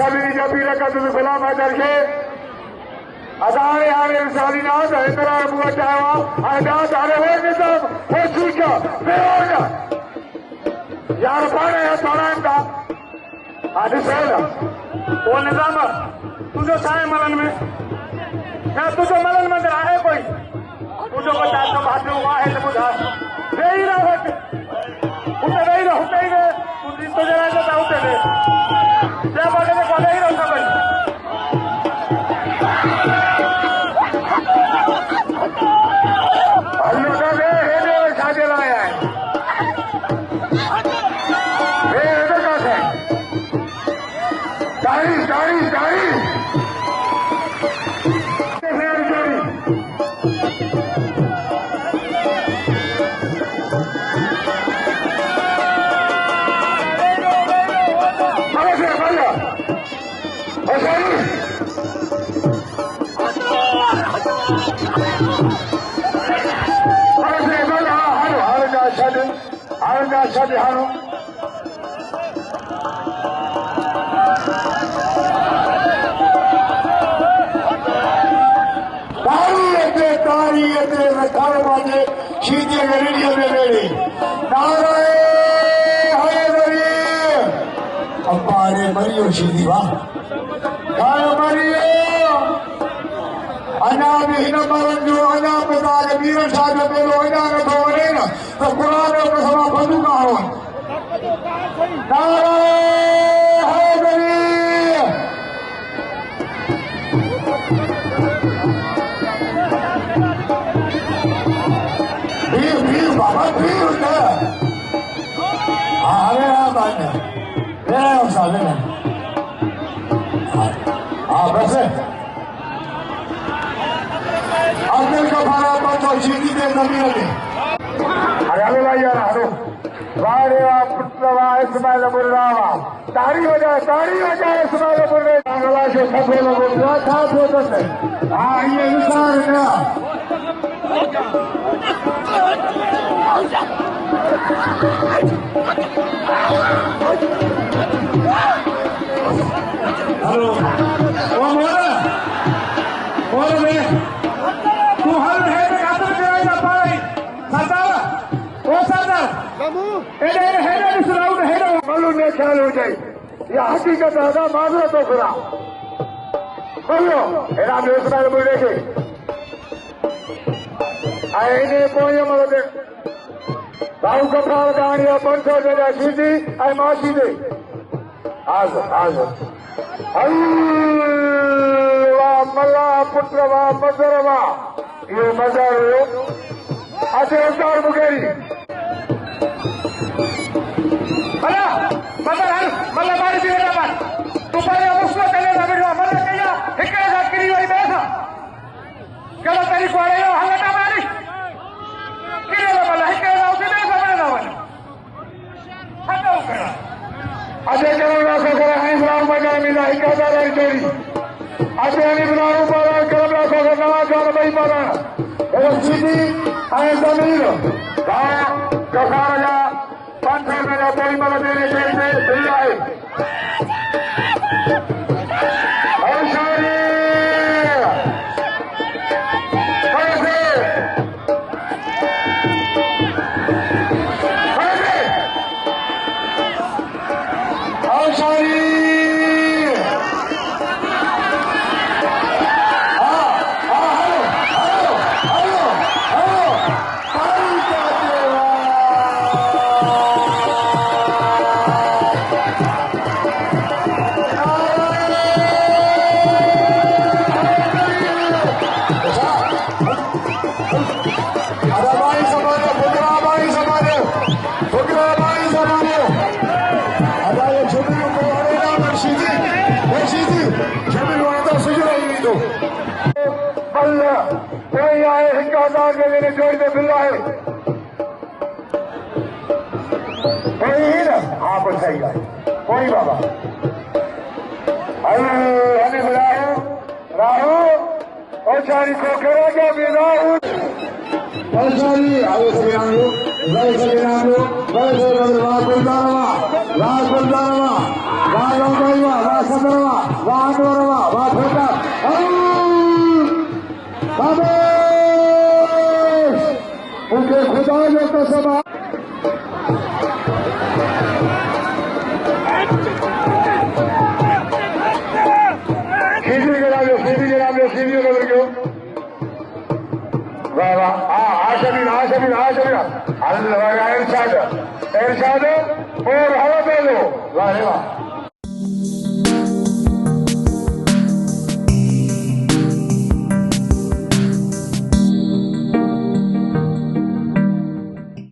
सभी जब भी रखा तुम्हें खुला मैदान के अदारे आने सारी नाथ है तेरा बुआ चाहवा आजाद आने हो निजाम हो ठीक है बेहोना यार पाने है सारा इंदा आदि सेना वो निजाम तुझे साए मलन में क्या तुझे मलन में आए कोई तुझे को चार तो बात हुआ है तो बुझा नहीं रहो उसे नहीं रहो तुझे तो जरा तो उसे दे क्या बोले तो बोले ही रहो सब Shah Sindhi wa kaya mariyo ana bihina maranjo ana pata Meeran Shah jo pelo ana na thore na to Quran ko sama padu ka ho nara haydari bir baba bir ne are bana ne usale na बस अब्दुल का भाड़ा तो जीती दे कभी नहीं अरे भाई यार हरो वारेवा पुत्रवा इस्माइल बुर्रावा तारी हो जाए इस्माइल बुर्रे बांग्ला से सफे लोगों को था तो से हां ये विचार ना हेलो ओ मोर में तू हर है में खातर कराई ना पाई सदा ओ सदा बाबू एडे है ना सुनाऊ है ना मालूम ने ख्याल हो जाए ये हकीकत है ना माजरा तो खुदा बोलो एरा में इस्माइल बुढ़े के आए ने कोई मदद बाऊ का प्राण गाड़िया 500 जगह सीधी आई मासी दे आज अल्लाह मल्ला पुत्रवा मजरवा ये मजार हो आते उतार मुगेरी मल्ला मल्ला मारी दी ना बात तू पर मुस्लिम चले ना बिरवा मल्ला कहिया हिकड़े साथ करी वही बैठा कला तेरी कोड़े हो हंगटा मारी किरे मल्ला हिकड़े ना उसे नहीं समझ ना वन हटा उकड़ा अजय करोड़ा से करे हैं इस्लाम मजा मिला इकादा रही चोरी अजय अली बनारू पारा करबला से नवा जान भाई पारा ये सीधी आए जमीर का कसारा 500 में कोई मल देने के लिए दिल्ला है और शायरी कोई आए हिंगादार के लिए जोड़ दे बिल्ला है कोई ही ना आप सही है कोई बाबा हमें राहु और चारी को करेगा भी राहु और चारी आगे से गिरानो राह गुलदारवा वाह लंबाईवा, वाह सदरवा, वाह अनवरवा, वाह छोटा बाबे उनके खुदा जो कसम सीधी के क्यों वाह वाह आशमीन अल्लाह इरशाद और हवा दे दो वाह वाह